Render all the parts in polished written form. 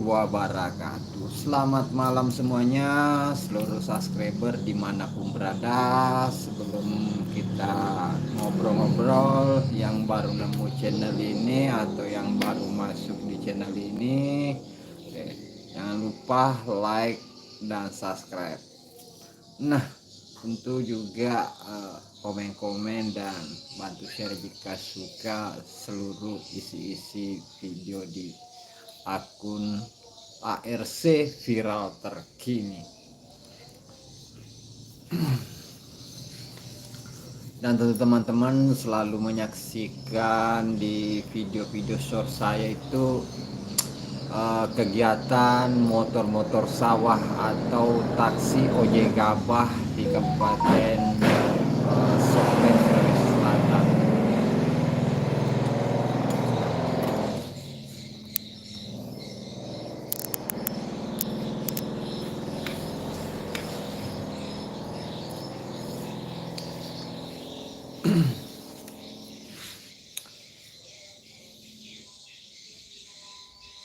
Wabarakatuh. Selamat malam semuanya, seluruh subscriber dimanapun berada. Sebelum kita ngobrol-ngobrol, yang baru nemu channel ini atau yang baru masuk di channel ini, jangan lupa like dan subscribe. Nah, tentu juga komen-komen dan bantu share jika suka seluruh isi-isi video di akun ARC viral terkini. Dan tentu teman-teman selalu menyaksikan di video-video short saya itu kegiatan motor-motor sawah atau taksi ojek gabah di Kabupaten Sopeng, Sulawesi Selatan.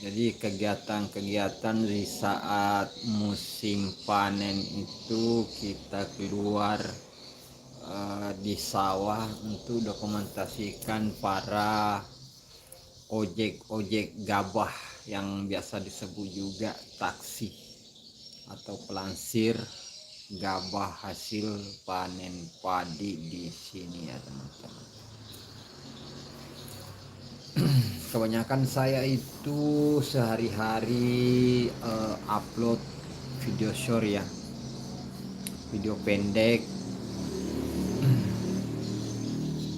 Jadi kegiatan-kegiatan di saat musim panen itu kita keluar di sawah untuk dokumentasikan para ojek gabah yang biasa disebut juga taksi atau pelansir gabah hasil panen padi di sini ya teman-teman. Kebanyakan saya itu sehari-hari upload video short ya, video pendek.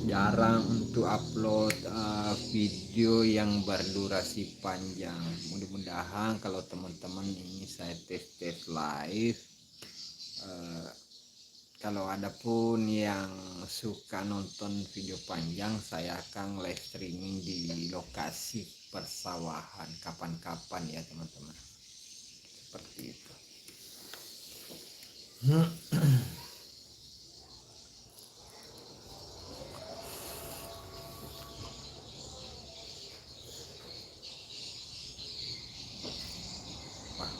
Jarang untuk upload video yang berdurasi panjang. Mudah-mudahan kalau teman-teman ini saya tes live, kalau ada pun yang suka nonton video panjang, saya akan live streaming di lokasi persawahan kapan-kapan ya teman-teman. Seperti itu. Wah.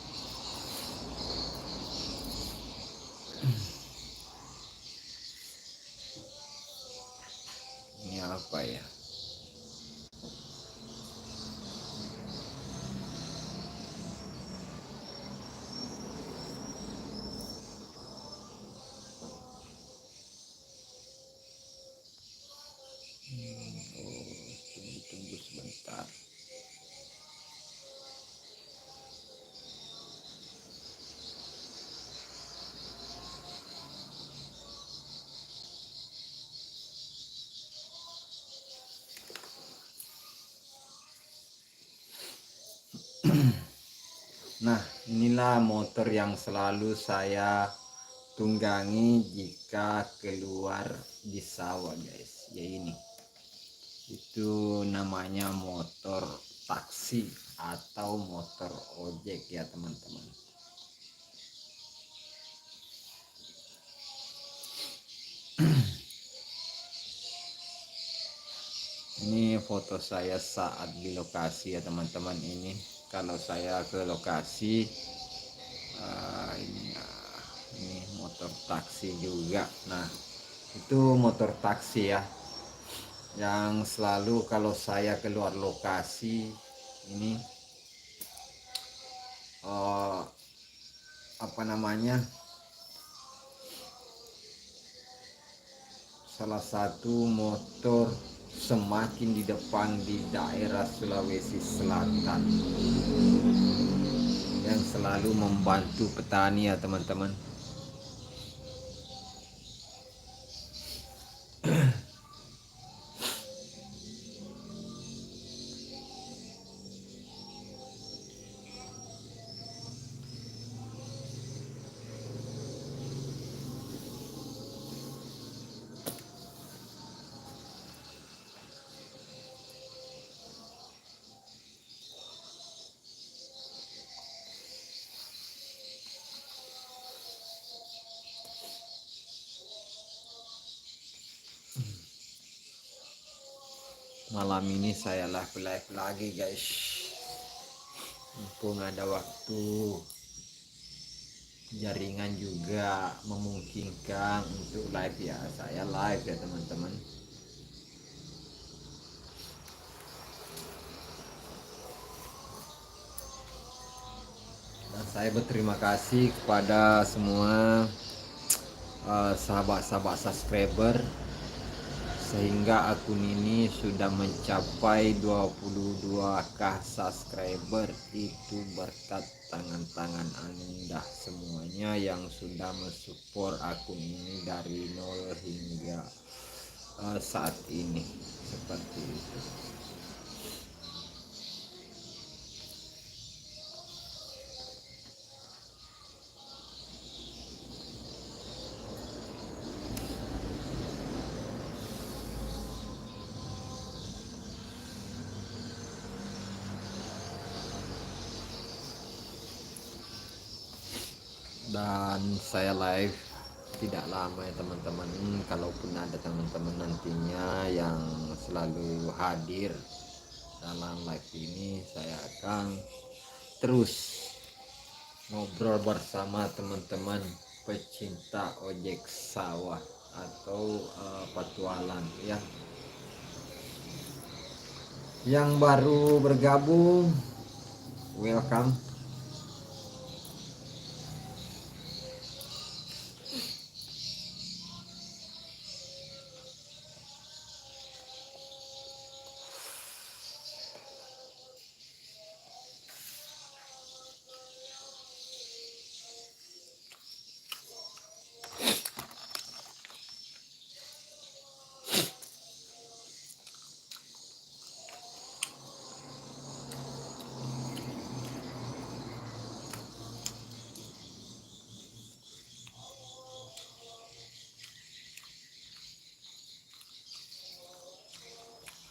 Ini apa ya? Tunggu sebentar. Nah, inilah motor yang selalu saya tunggangi jika keluar di sawah guys. Ya ini. Itu namanya motor taksi atau motor ojek ya teman-teman. Ini foto saya saat di lokasi ya teman-teman. Ini kalau saya ke lokasi ini motor taksi juga. Nah, itu motor taksi ya, yang selalu kalau saya keluar lokasi ini apa namanya, salah satu motor semakin di depan di daerah Sulawesi Selatan yang selalu membantu petani ya teman-teman. Malam ini saya live lagi guys. kalaupun ada waktu jaringan juga memungkinkan untuk live ya saya live ya teman-teman. Dan saya berterima kasih kepada semua sahabat-sahabat subscriber, sehingga akun ini sudah mencapai 22k subscriber. Itu berkat tangan-tangan Anda semuanya yang sudah mensupport akun ini dari nol hingga saat ini, seperti itu. Dan saya live tidak lama ya teman-teman. Kalaupun ada teman-teman nantinya yang selalu hadir dalam live ini, saya akan terus ngobrol bersama teman-teman pecinta ojek sawah atau petualang ya. Yang baru bergabung, welcome.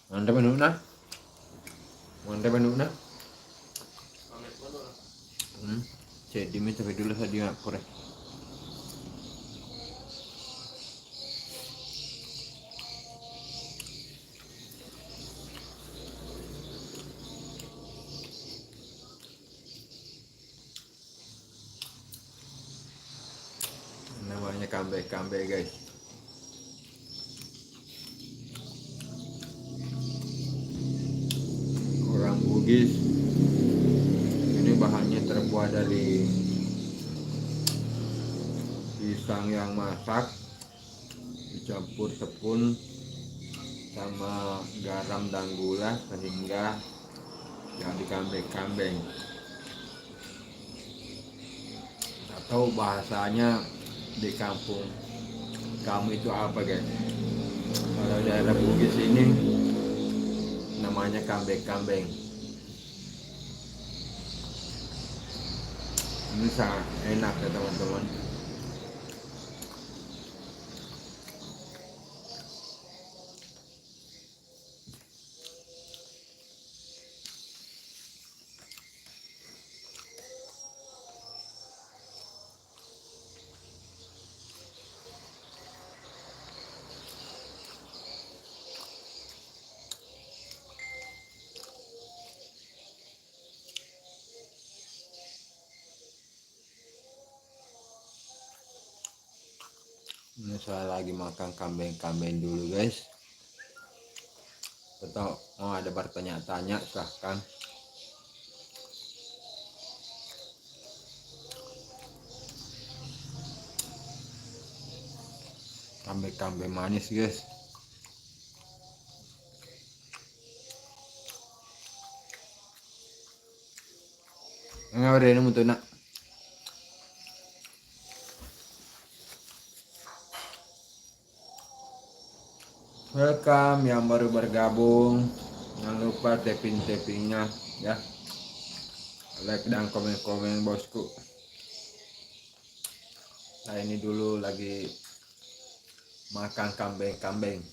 Anda menuna? Anda menuna? Jadi minta dulu saya pure. Namanya kambe guys. Orang Bugis ini bahannya terbuat dari pisang yang masak dicampur tepung sama garam dan gula sehingga jadi kambing-kambing, atau bahasanya di kampung kamu itu apa guys? Kalau daerah Bugis ini namanya kambing-kambing. Ini sangat enak ya teman-teman. Ini saya lagi makan kambing-kambing dulu guys. Atau mau ada bertanya-tanya silahkan. Kambing-kambing manis guys. Enggak ada ini untuk nak. Welcome yang baru bergabung, jangan lupa tapping-tappingnya ya, like dan komen-komen bosku. Nah ini dulu lagi makan kambing-kambing.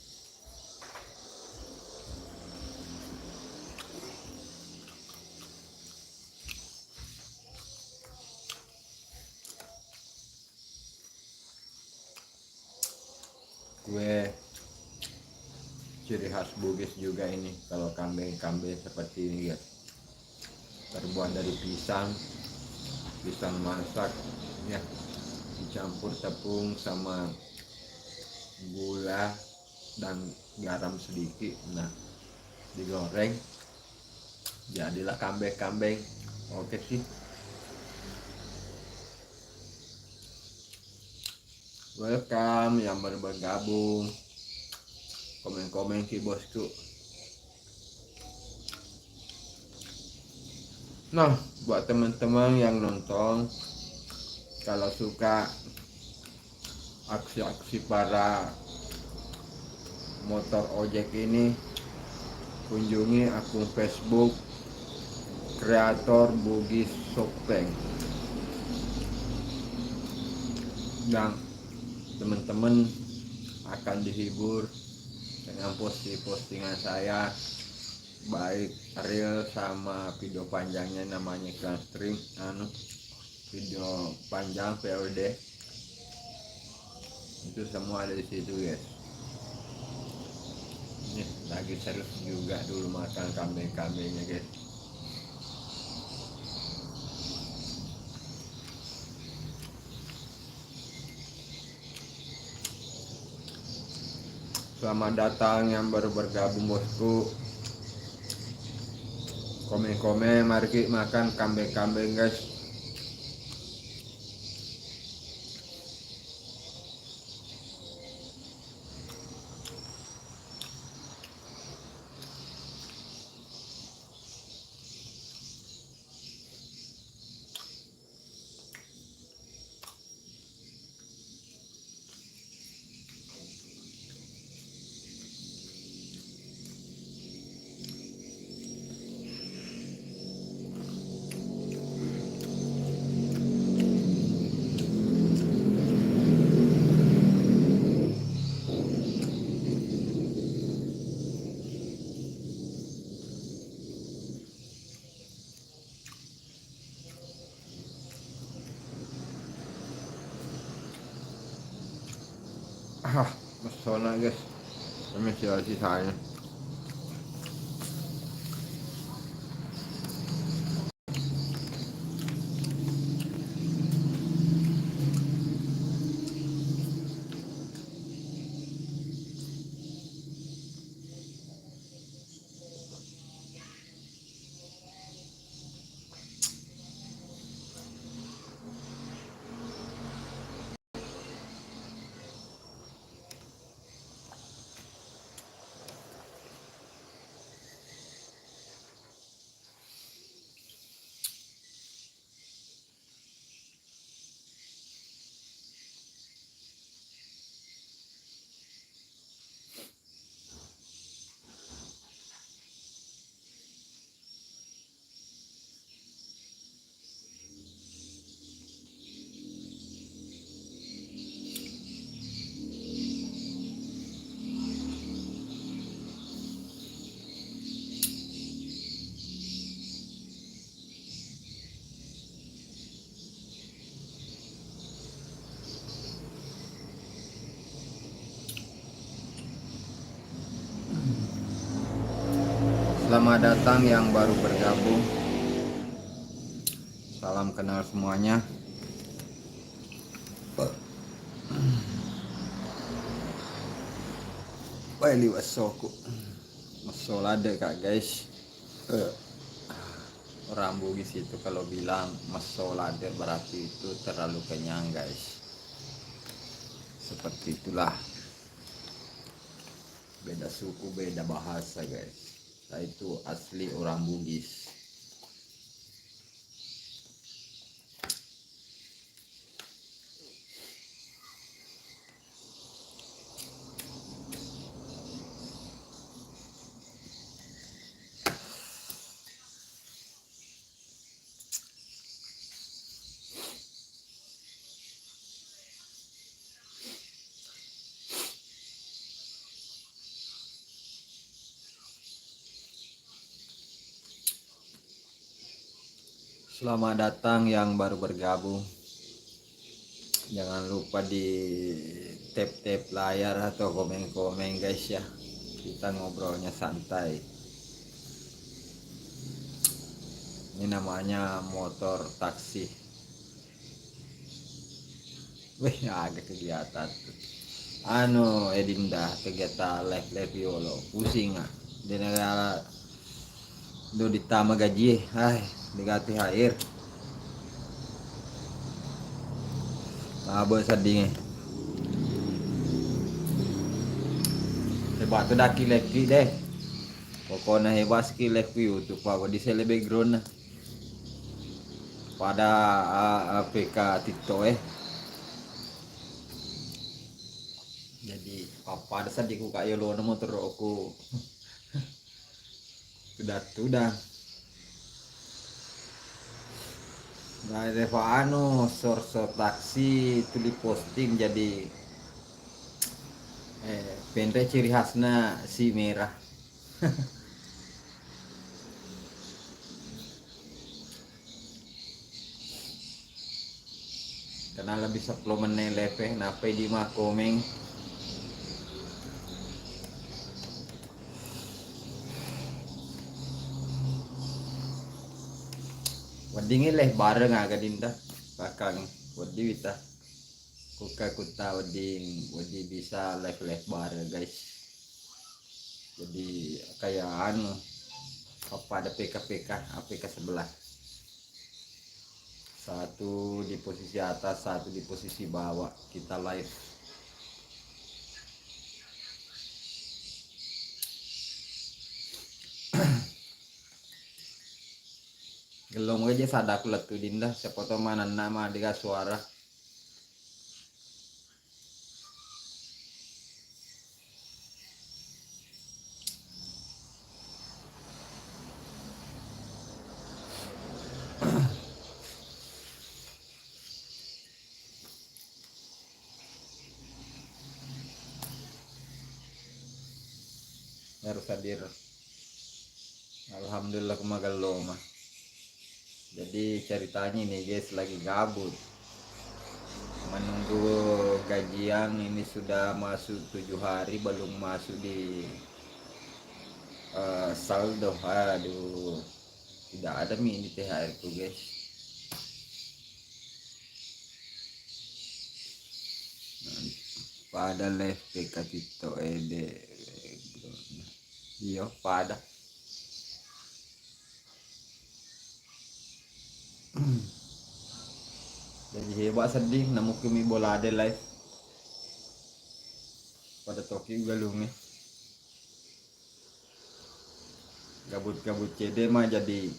Kue ciri khas Bugis juga ini kalau kambing-kambing seperti ini guys. terbuat dari pisang masak ya, dicampur tepung sama gula dan garam sedikit. Nah, digoreng jadilah kambing. Oke sih, welcome yang baru bergabung, komen ki bosku. Nah, buat teman-teman yang nonton, kalau suka aksi-aksi para motor ojek ini, kunjungi akun Facebook kreator Bugis Sopeng, dan teman-teman akan dihibur dengan postingan saya, baik real sama video panjangnya, namanya iklan stream video panjang VOD, itu semua ada di situ guys. Ini lagi serius juga dulu makan kambingnya guys. Selamat datang yang baru bergabung bosku. Komen, mari kita makan kambing guys. Pesona guys, ini sisanya. Selamat datang yang baru bergabung. Salam kenal semuanya. Baili wasoku. Masolade kak guys. Orang Bugis itu kalau bilang masolade berarti itu terlalu kenyang guys. Seperti itulah. Beda suku, beda bahasa guys. Saya itu asli orang Bugis. Selamat datang yang baru bergabung. Jangan lupa di tap layar atau komen guys ya. Kita ngobrolnya santai. Ini namanya motor taksi. Wih, ada kegiatan tuh. Edinda kegiatan live yolo pusing ah. Di negara do ditambah gaji, diganti air. Mabok sedih. Hebat tuh daki leki deh. Pokoknya hebat skill leki YouTube aku di sele background pada APK TikTok jadi apa ada sedih ku kayak lo motor aku udah nah Reva source taksi itu diposting jadi pendre ciri khasnya si merah. Karena lebih suplemen lepe nape di mah komeng wadingin leh bareng agak dinda bakang wadi wita kuta wadi bisa live bareng guys. Jadi kayak apa ada PK APK sebelah, satu di posisi atas satu di posisi bawah kita live. Gelong aja sadak letu dinda siapa tau mana nama dia suara. Harus hadir. Alhamdulillah kumagalong mah. Jadi ceritanya nih guys lagi gabut menunggu gajian ini sudah masuk 7 hari belum masuk di saldo. Aduh tidak ada ini THR tuh guys. Pada live PK TikTok iya pada jadi hebat sedih namu kami bola ada live pada toki galungnya gabut CD mah jadi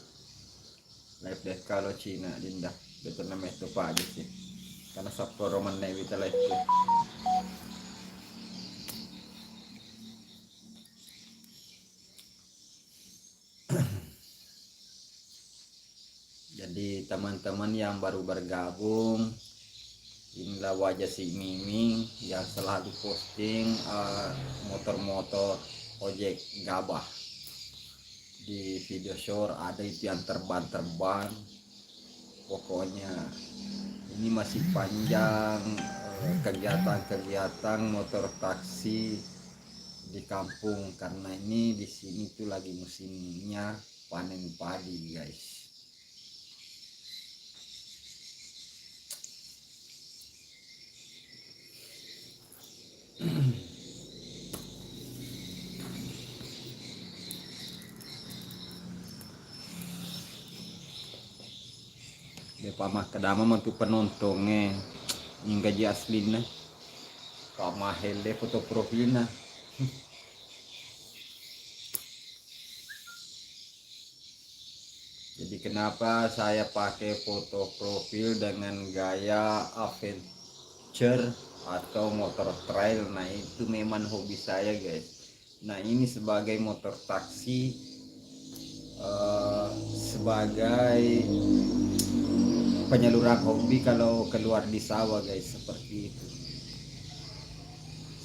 live deh kalau Cina dindah betul namanya itu aja sih karena sabtu roman nih kita live tuh. Jadi teman-teman yang baru bergabung inilah wajah si Miming yang selalu posting motor-motor ojek gabah di video short ada itu yang terbang pokoknya ini masih panjang kegiatan motor taksi di kampung karena ini di sini tuh lagi musimnya panen padi guys. Depa mah kedama mantu penontonnya yang gaji aslinya kau mahal deh foto profilnya. Jadi kenapa saya pakai foto profil dengan gaya adventure atau motor trail, nah itu memang hobi saya guys. Nah ini sebagai motor taksi sebagai penyaluran hobi kalau keluar di sawah guys seperti itu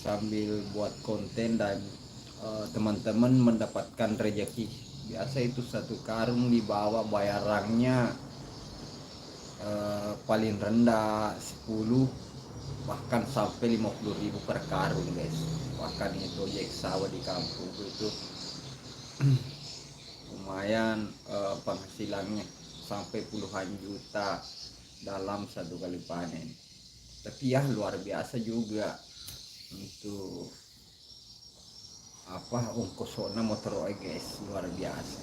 sambil buat konten dan teman-teman mendapatkan rezeki. Biasa itu satu karung dibawa bayarannya paling rendah 10 bahkan sampai 50.000 per karung guys. Bahkan itu ojek sawah di kampung itu lumayan penghasilannya. sampai puluhan juta dalam satu kali panen. Tapi ya luar biasa juga untuk apa ongkosona motor guys, luar biasa.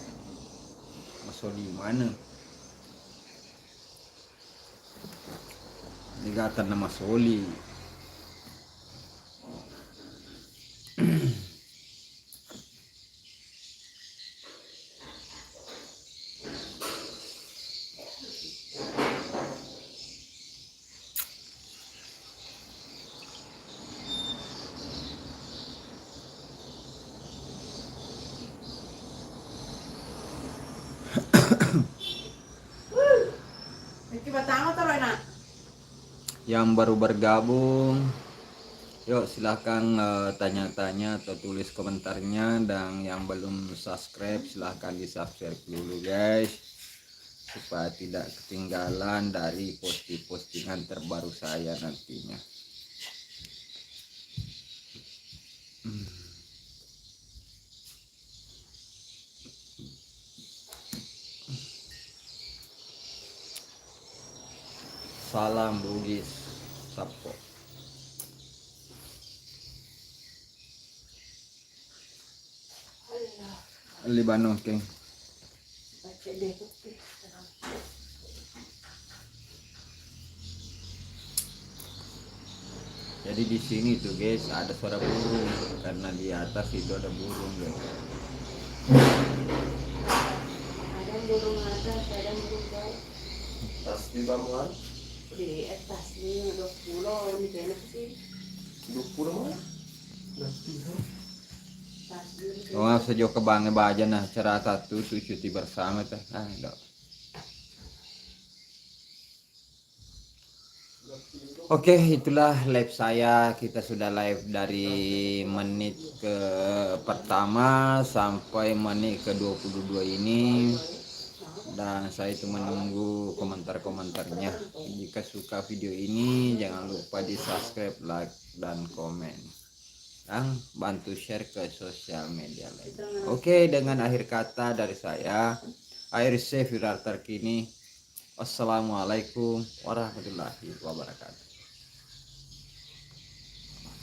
Masuk di mana? Ligatan nama Soli. Yang baru bergabung, yuk silahkan tanya-tanya atau tulis komentarnya, dan yang belum subscribe silahkan di subscribe dulu guys, supaya tidak ketinggalan dari postingan terbaru saya nantinya. Salam Bugis Sapo. Libano King. Jadi di sini tuh guys ada suara burung, karena di atas itu ada burung guys. Ada burung atas, ada burung bawah. Tas di bangunan Di atas ni 20 ni kena sih. 20 mana? Tas dulu. Oh, sejauh ke bangnya baja nah cara satu cuti bersama teh. Ah, dok. Oke, itulah live saya. Kita sudah live dari menit ke pertama sampai menit ke 22 ini. Dan saya itu menunggu komentar-komentarnya. Jika suka video ini jangan lupa di subscribe, like, dan komen, dan bantu share ke sosial media lain. Oke, dengan akhir kata dari saya, akhir viral terkini. Wassalamualaikum warahmatullahi wabarakatuh.